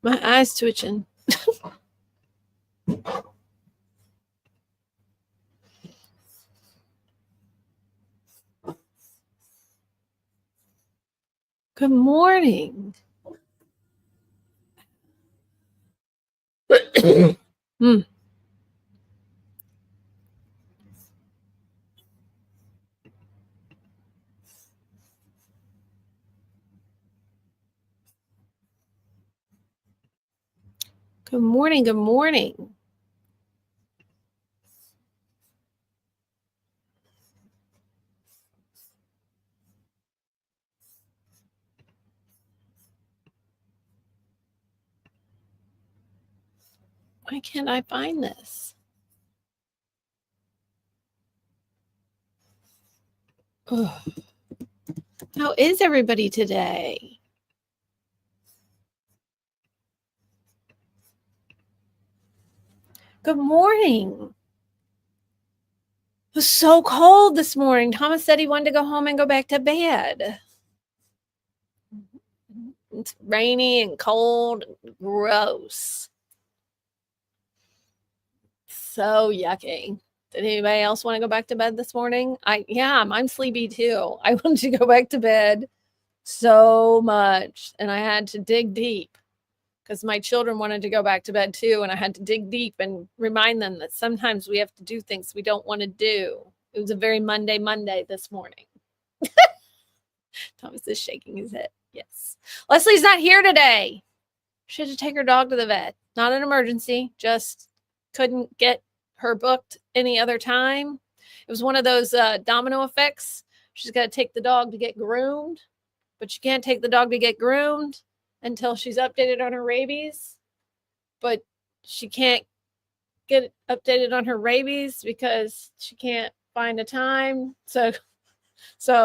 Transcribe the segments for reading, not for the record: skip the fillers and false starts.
My eyes twitching. Good morning. Mm. Good morning. Good morning. Why can't I find this? Ugh. How is everybody today? Good morning. It was so cold this morning. Thomas said he wanted to go home and go back to bed. It's rainy and cold and gross. So yucky. Did anybody else want to go back to bed this morning? I'm sleepy too. I wanted to go back to bed so much, and I had to dig deep because my children wanted to go back to bed too, and I had to dig deep and remind them that sometimes we have to do things we don't want to do. It was a very Monday this morning. Thomas is shaking his head. Yes. Leslie's not here today. She had to take her dog to the vet. Not an emergency, just couldn't get her booked any other time. It was one of those domino effects. She's got to take the dog to get groomed, but she can't take the dog to get groomed until she's updated on her rabies. But she can't get updated on her rabies because she can't find a time. So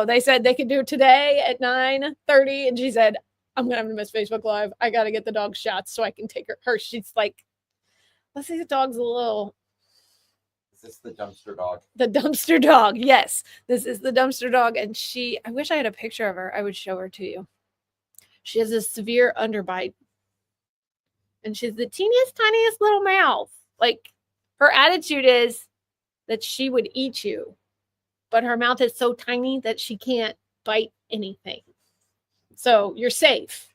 they said they could do it today at 9:30, and she said, I'm going to have to miss Facebook Live. I got to get the dog shots so I can take her. She's like, let's see, the dog's a little... Is this the dumpster dog? The dumpster dog, yes. This is the dumpster dog, and I wish I had a picture of her. I would show her to you. She has a severe underbite, and she's the teeniest, tiniest little mouth. Like, her attitude is that she would eat you, but her mouth is so tiny that she can't bite anything. So you're safe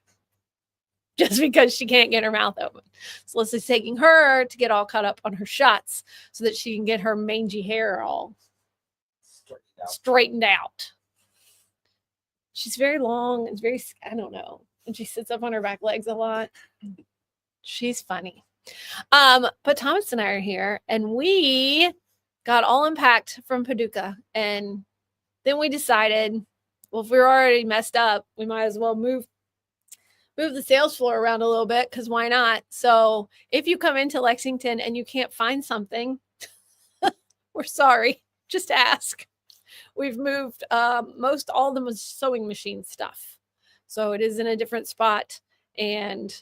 just because she can't get her mouth open. So Leslie's taking her to get all caught up on her shots so that she can get her mangy hair all straightened out. She's very long and very, I don't know. And she sits up on her back legs a lot. She's funny. But Thomas and I are here, and we got all unpacked from Paducah, and then we decided, well, if we were already messed up, we might as well move the sales floor around a little bit, because why not? So if you come into Lexington and you can't find something, we're sorry. Just ask. We've moved all the sewing machine stuff. So it is in a different spot, and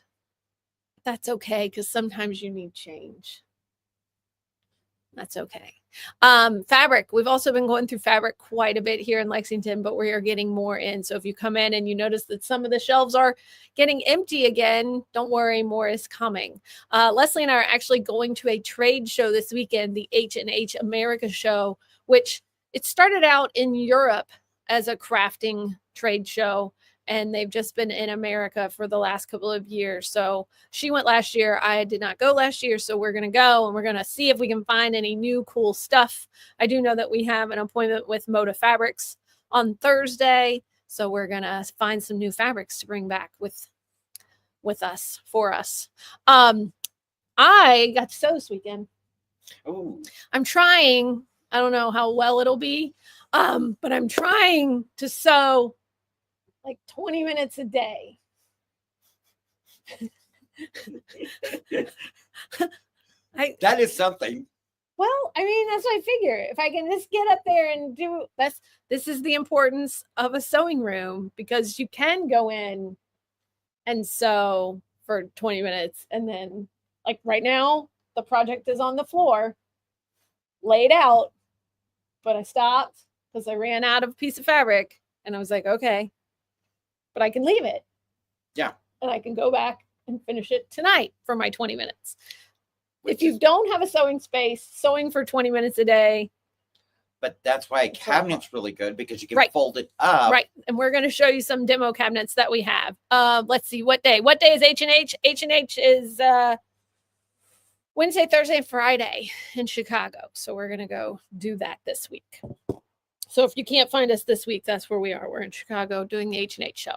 that's okay, because sometimes you need change. That's okay. Fabric. We've also been going through fabric quite a bit here in Lexington, but we are getting more in. So if you come in and you notice that some of the shelves are getting empty again, don't worry, more is coming. Leslie and I are actually going to a trade show this weekend, the H&H America show, which it started out in Europe as a crafting trade show, and they've just been in America for the last couple of years. So she went last year. I did not go last year. So we're going to go, and we're going to see if we can find any new cool stuff. I do know that we have an appointment with Moda Fabrics on Thursday. So we're going to find some new fabrics to bring back with us, for us. I got to sew this weekend. Oh. I'm trying. I don't know how well it'll be, but I'm trying to sew like 20 minutes a day. That is something. Well, I mean, that's what I figure. If I can just get up there and do this is the importance of a sewing room, because you can go in and sew for 20 minutes. And then, like right now, the project is on the floor, laid out, but I stopped because I ran out of a piece of fabric, and I was like, okay, but I can leave it. Yeah. And I can go back and finish it tonight for my 20 minutes. If you don't have a sewing space, sewing for 20 minutes a day. But that's why a cabinet's really good, because you can fold it up. Right. And we're going to show you some demo cabinets that we have. Let's see, what day? What day is H&H? H&H is Wednesday, Thursday, and Friday in Chicago. So we're going to go do that this week. So if you can't find us this week, that's where we are. We're in Chicago doing the H&H show.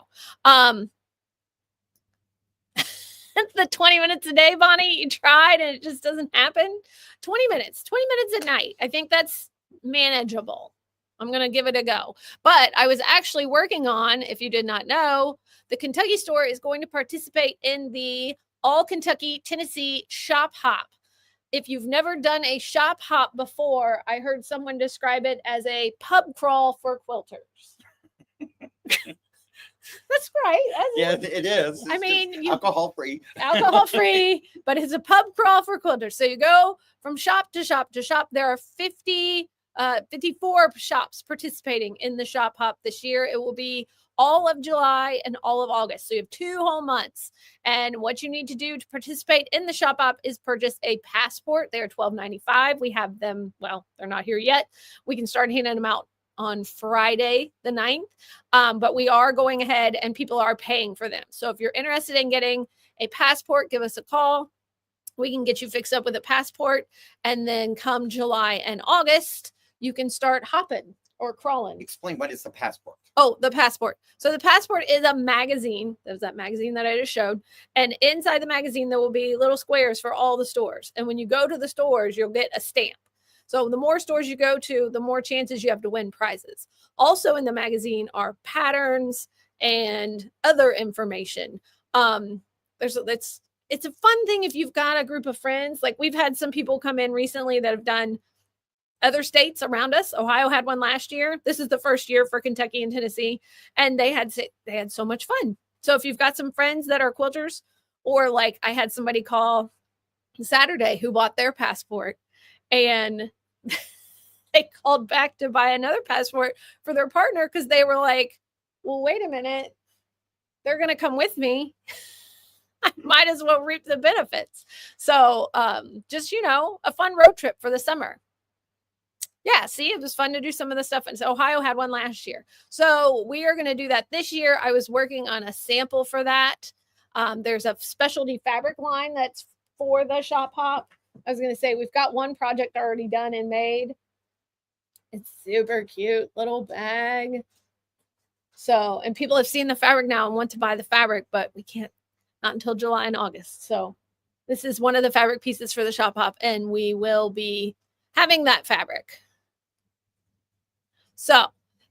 The 20 minutes a day, Bonnie, you tried and it just doesn't happen. 20 minutes at night. I think that's manageable. I'm going to give it a go. But I was actually working on, if you did not know, the Kentucky store is going to participate in the All Kentucky Tennessee Shop Hop. If you've never done a shop hop before, I heard someone describe it as a pub crawl for quilters. That's right. It is. I mean, alcohol free, but it's a pub crawl for quilters. So you go from shop to shop to shop. There are 54 shops participating in the shop hop this year. It will be all of July and all of August. So you have 2 whole months. And what you need to do to participate in the shop hop is purchase a passport. They're $12.95. We have them. Well, they're not here yet. We can start handing them out on Friday the 9th. But we are going ahead and people are paying for them. So if you're interested in getting a passport, give us a call. We can get you fixed up with a passport. And then come July and August, you can start hopping or crawling. Explain, what is the passport? Oh, the passport. So the passport is a magazine. There's that magazine that I just showed. And inside the magazine, there will be little squares for all the stores. And when you go to the stores, you'll get a stamp. So the more stores you go to, the more chances you have to win prizes. Also in the magazine are patterns and other information. It's a fun thing if you've got a group of friends. Like we've had some people come in recently that have done other states around us. Ohio had one last year. This is the first year for Kentucky and Tennessee, and they had so much fun. So if you've got some friends that are quilters, or like I had somebody call Saturday who bought their passport, and they called back to buy another passport for their partner because they were like, well, wait a minute, they're going to come with me. I might as well reap the benefits. So just, a fun road trip for the summer. Yeah, see, it was fun to do some of the stuff. And so Ohio had one last year. So we are going to do that this year. I was working on a sample for that. There's a specialty fabric line that's for the shop hop. I was going to say, we've got one project already done and made. It's super cute little bag. So, and people have seen the fabric now and want to buy the fabric, but we can't, not until July and August. So this is one of the fabric pieces for the shop hop, and we will be having that fabric. So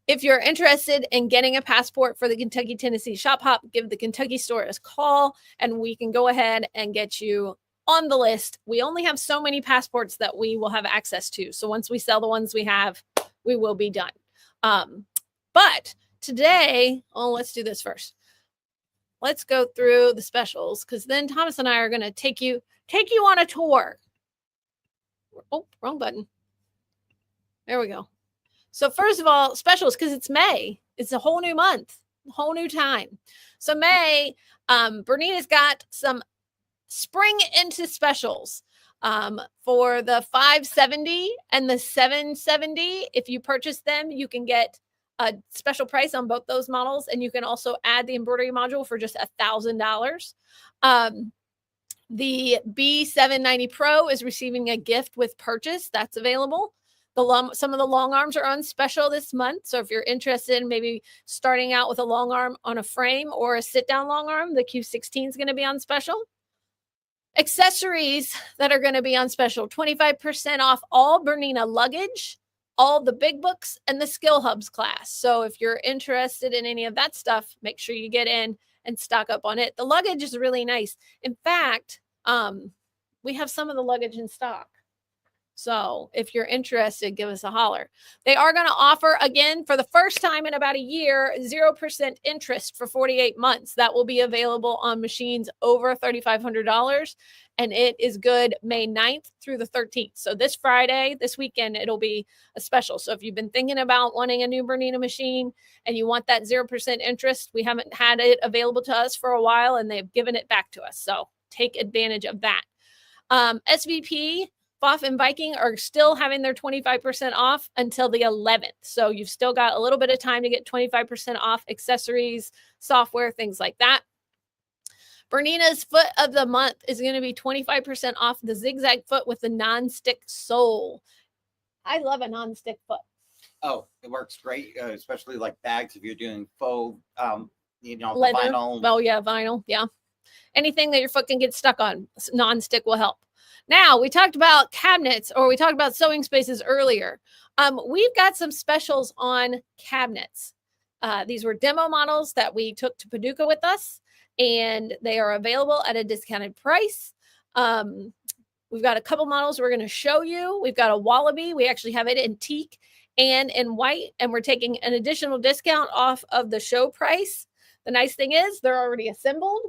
if you're interested in getting a passport for the Kentucky Tennessee Shop Hop, give the Kentucky store a call and we can go ahead and get you on the list. We only have so many passports that we will have access to. So once we sell the ones we have, we will be done. But today, let's do this first. Let's go through the specials, because then Thomas and I are going to take you on a tour. Oh, wrong button. There we go. So first of all, specials, because it's May. It's a whole new month, whole new time. So May, Bernina's got some spring into specials for the 570 and the 770. If you purchase them, you can get a special price on both those models, and you can also add the embroidery module for just $1,000. The B790 Pro is receiving a gift with purchase. That's available. Some of the long arms are on special this month. So if you're interested in maybe starting out with a long arm on a frame or a sit-down long arm, the Q16 is going to be on special. Accessories that are going to be on special, 25% off all Bernina luggage, all the big books, and the Skill Hubs class. So if you're interested in any of that stuff, make sure you get in and stock up on it. The luggage is really nice. In fact, we have some of the luggage in stock. So if you're interested, give us a holler. They are going to offer, again, for the first time in about a year, 0% interest for 48 months. That will be available on machines over $3,500. And it is good May 9th through the 13th. So this Friday, this weekend, it'll be a special. So if you've been thinking about wanting a new Bernina machine and you want that 0% interest, we haven't had it available to us for a while and they've given it back to us. So take advantage of that. SVP, Boff, and Viking are still having their 25% off until the 11th. So you've still got a little bit of time to get 25% off accessories, software, things like that. Bernina's foot of the month is going to be 25% off the zigzag foot with the non-stick sole. I love a non-stick foot. Oh, it works great, especially like bags if you're doing faux, leather. Vinyl. Oh, yeah, vinyl. Yeah. Anything that your foot can get stuck on, non-stick will help. Now, we talked about cabinets, or we talked about sewing spaces earlier. We've got some specials on cabinets. These were demo models that we took to Paducah with us, and they are available at a discounted price. We've got a couple models we're going to show you. We've got a Wallaby. We actually have it in teak and in white, and we're taking an additional discount off of the show price. The nice thing is they're already assembled.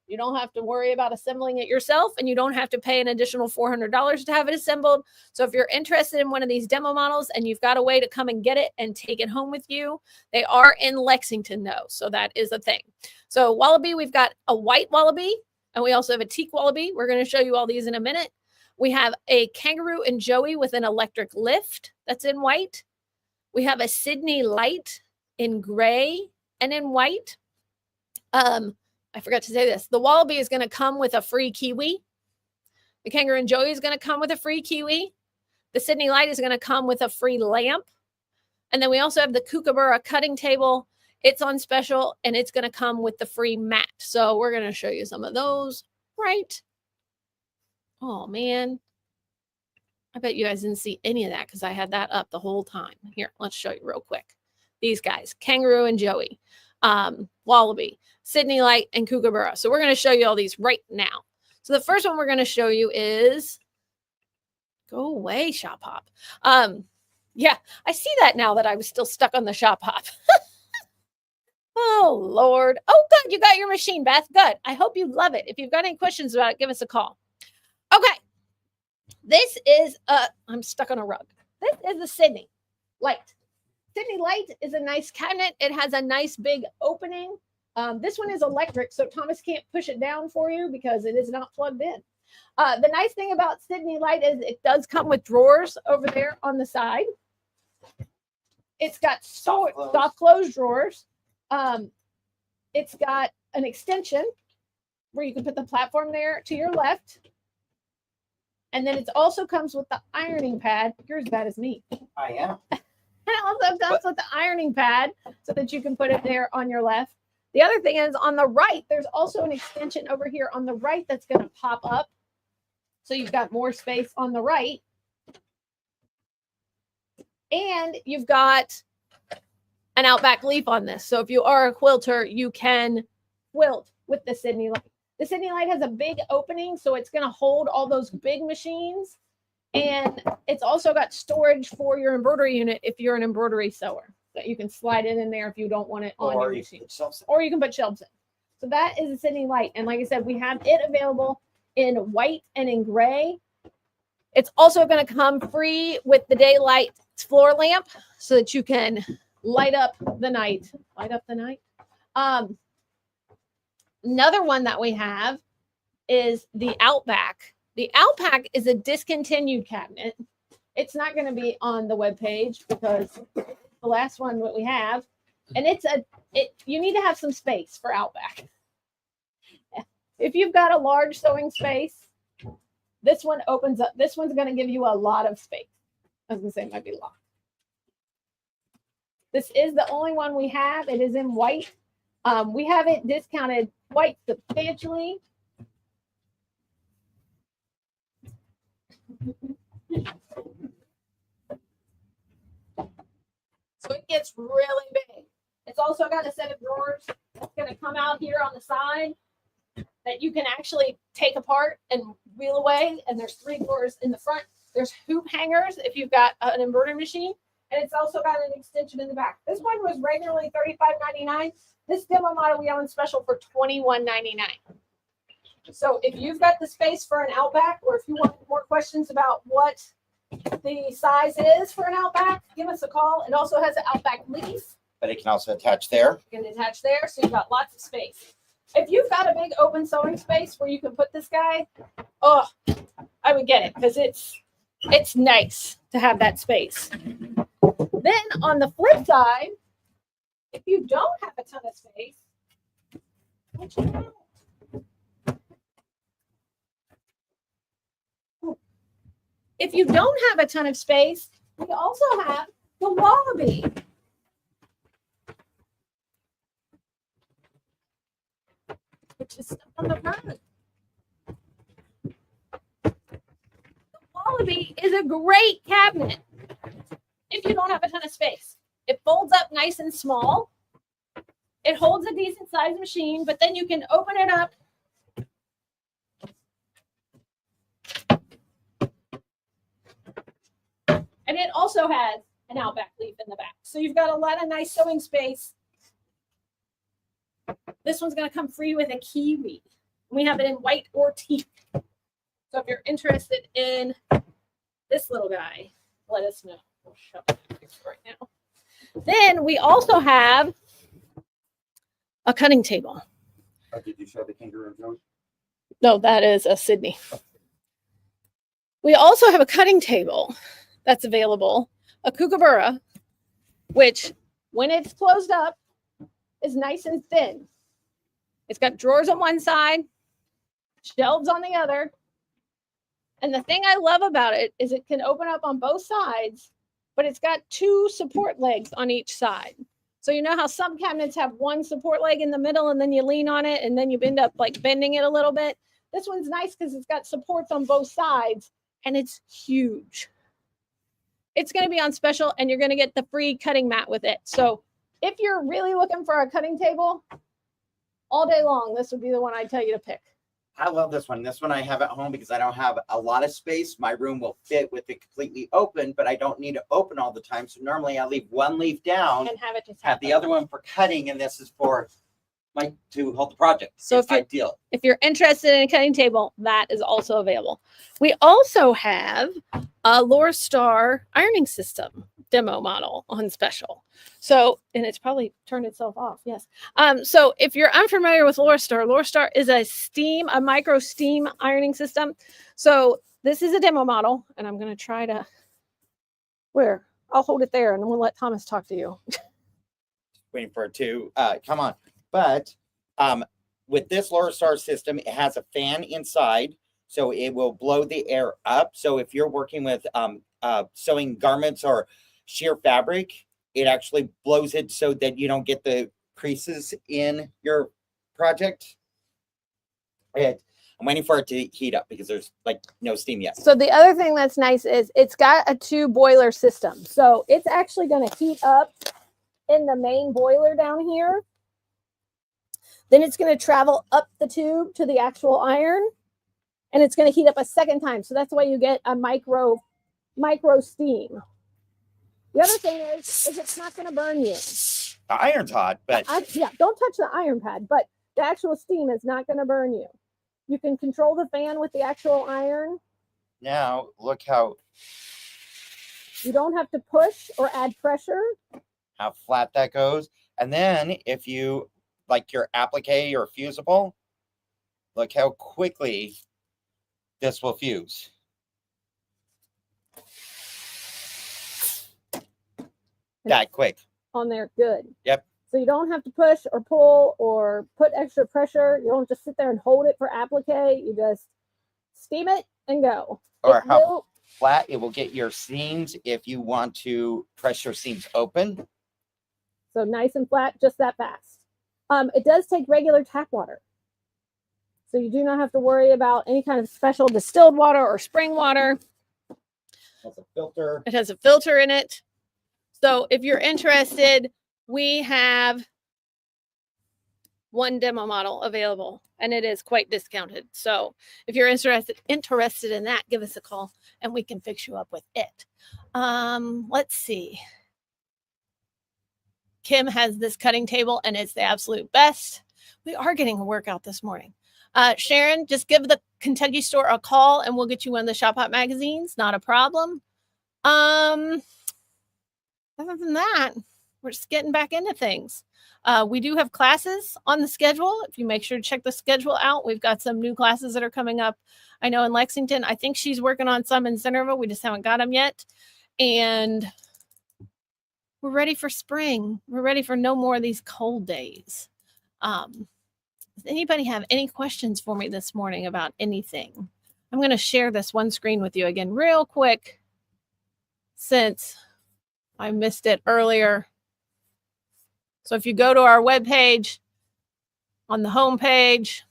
You don't have to worry about assembling it yourself, and you don't have to pay an additional $400 to have it assembled. So if you're interested in one of these demo models and you've got a way to come and get it and take it home with you, they are in Lexington, though. So that is a thing. So Wallaby, we've got a white Wallaby, and we also have a teak Wallaby. We're going to show you all these in a minute. We have a Kangaroo and Joey with an electric lift that's in white. We have a Sydney Light in gray and in white. I forgot to say this. The Wallaby is going to come with a free kiwi. The Kangaroo and Joey is going to come with a free kiwi. The Sydney Light is going to come with a free lamp. And then we also have the Kookaburra cutting table. It's on special, and it's going to come with the free mat. So we're going to show you some of those, right? Oh, man. I bet you guys didn't see any of that because I had that up the whole time. Here, let's show you real quick. These guys, Kangaroo and Joey, Wallaby, Sydney Light, and Kookaburra. So we're going to show you all these right now. So the first one we're going to show you is, go away, Shop Hop. Yeah, I see that now that I was still stuck on the Shop Hop. Oh, Lord. Oh, good. You got your machine, Beth. Good. I hope you love it. If you've got any questions about it, give us a call. Okay. This is I'm stuck on a rug. This is the Sydney Light. Sydney Light is a nice cabinet. It has a nice big opening. This one is electric, so Thomas can't push it down for you because it is not plugged in. The nice thing about Sydney Light is it does come with drawers over there on the side. It's got soft close drawers. It's got an extension where you can put the platform there to your left. And then it also comes with the ironing pad. You're as bad as me. I am. It also comes with the ironing pad so that you can put it there on your left. The other thing is on the right, there's also an extension over here on the right that's going to pop up. So you've got more space on the right. And you've got an outback leaf on this. So if you are a quilter, you can quilt with the Sydney Light. The Sydney Light has a big opening, so it's going to hold all those big machines. And it's also got storage for your embroidery unit if you're an embroidery sewer. That you can slide it in there if you don't want it on your machine. Or you can put shelves in. So that is a Sydney Light. And like I said, we have it available in white and in gray. It's also going to come free with the daylight floor lamp so that you can light up the night. Light up the night. Another one that we have is the Outback. The Outback is a discontinued cabinet. It's not going to be on the webpage because it's the last one that we have. And you need to have some space for Outback. If you've got a large sewing space, this one opens up. This one's going to give you a lot of space. I was going to say it might be locked. This is the only one we have. It is in white. We have it discounted quite substantially. So it gets really big. It's also got a set of drawers that's going to come out here on the side that you can actually take apart and wheel away. And there's 3 drawers in the front There's hoop hangers if you've got an inverter machine, and it's also got an extension in the back. This one was regularly $35.99. This demo model we on special for $21.99. So if you've got the space for an Outback, or if you want more questions about what the size is for an Outback, give us a call. It also has an Outback leaf. But it can also attach there. You can attach there, so you've got lots of space. If you've got a big open sewing space where you can put this guy, oh, I would get it because it's nice to have that space. Then on the flip side, if you don't have a ton of space, what you know? If you don't have a ton of space, we also have the Wallaby. Which is on the rug. The Wallaby is a great cabinet if you don't have a ton of space. It folds up nice and small. It holds a decent sized machine, but then you can open it up. And it also has an Outback leaf in the back. So you've got a lot of nice sewing space. This one's going to come free with a kiwi. We have it in white or teak. So if you're interested in this little guy, let us know. We'll show it right now. Then we also have a cutting table. Did you show the kangaroo nose? No, that is a Sydney. We also have a cutting table that's available, a kookaburra, which when it's closed up is nice and thin. It's got drawers on one side, shelves on the other. And the thing I love about it is it can open up on both sides, but it's got two support legs on each side. So you know how some cabinets have one support leg in the middle and then you lean on it and then you end up like bending it a little bit. This one's nice because it's got supports on both sides and it's huge. It's going to be on special and you're going to get the free cutting mat with it. So if you're really looking for a cutting table all day long, this would be the one I'd tell you to pick. I love this one. This one I have at home because I don't have a lot of space. My room will fit with it completely open, but I don't need to open all the time. So normally I leave one leaf down and have it just have the other one for cutting, and this is for to hold the project. So it's ideal. If you're interested in a cutting table, that is also available. We also have a Laura Star ironing system demo model on special. So, and it's probably turned itself off. Yes. So if you're unfamiliar with Laura Star is a micro steam ironing system. So this is a demo model, and I'm going to try to I'll hold it there and we'll let Thomas talk to you. Waiting for it to come on. But with this Laura Star system, it has a fan inside, so it will blow the air up. So if you're working with sewing garments or sheer fabric, it actually blows it so that you don't get the creases in your project. I'm waiting for it to heat up because there's like no steam yet. So the other thing that's nice is it's got a 2 boiler system. So it's actually going to heat up in the main boiler down here. Then it's going to travel up the tube to the actual iron, and it's going to heat up a second time. So that's why you get a micro steam. The other thing is it's not going to burn you. The iron's hot, but yeah, don't touch the iron pad, but the actual steam is not going to burn you. You can control the fan with the actual iron. Now look how you don't have to push or add pressure. How flat that goes. And then if you like your applique or fusible, look how quickly this will fuse. That quick. On there, good. Yep. So you don't have to push or pull or put extra pressure. You don't just sit there and hold it for applique. You just steam it and go. Or how flat it will get your seams if you want to press your seams open. So nice and flat, just that fast. It does take regular tap water. So you do not have to worry about any kind of special distilled water or spring water. It has a filter. It has a filter in it. So if you're interested, we have one demo model available, and it is quite discounted. So if you're interested in that, give us a call and we can fix you up with it. Let's see. Kim has this cutting table and it's the absolute best. We are getting a workout this morning. Sharon, just give the Kentucky store a call and we'll get you one of the Shop Hop magazines. Not a problem. Other than that, we're just getting back into things. We do have classes on the schedule. If you make sure to check the schedule out, we've got some new classes that are coming up. I know in Lexington, I think she's working on some in Centerville. We just haven't got them yet. And we're ready for spring. We're ready for no more of these cold days. Does anybody have any questions for me this morning about anything? I'm going to share this one screen with you again real quick since I missed it earlier. So if you go to our webpage, on the home page,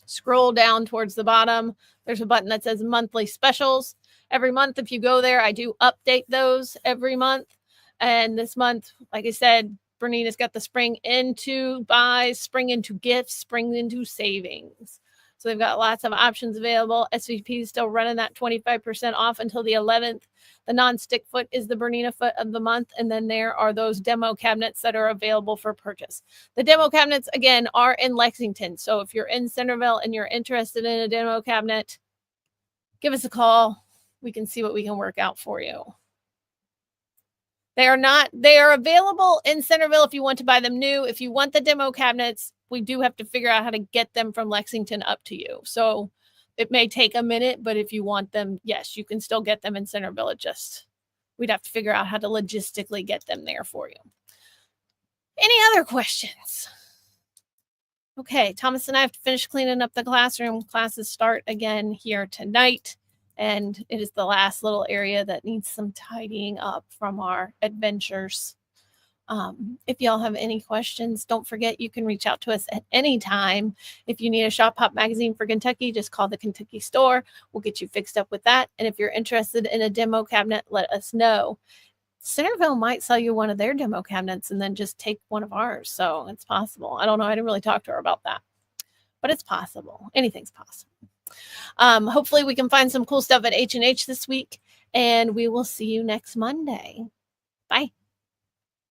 scroll down towards the bottom, there's a button that says monthly specials. Every month, if you go there, I do update those every month. And this month, like I said, Bernina's got the spring into buys, spring into gifts, spring into savings. So they've got lots of options available. SVP is still running that 25% off until the 11th. The non-stick foot is the Bernina foot of the month. And then there are those demo cabinets that are available for purchase. The demo cabinets, again, are in Lexington. So if you're in Centerville and you're interested in a demo cabinet, give us a call. We can see what we can work out for you. They are available in Centerville if you want to buy them new. If you want the demo cabinets, we do have to figure out how to get them from Lexington up to you. So it may take a minute, but if you want them, yes, you can still get them in Centerville. We'd have to figure out how to logistically get them there for you. Any other questions? Okay, Thomas and I have to finish cleaning up the classroom. Classes start again here tonight. And it is the last little area that needs some tidying up from our adventures. If y'all have any questions, don't forget you can reach out to us at any time. If you need a Shop Hop magazine for Kentucky, just call the Kentucky store. We'll get you fixed up with that. And if you're interested in a demo cabinet, let us know. Centerville might sell you one of their demo cabinets and then just take one of ours. So it's possible. I don't know. I didn't really talk to her about that, but it's possible. Anything's possible. Hopefully we can find some cool stuff at H&H this week, and we will see you next Monday. Bye.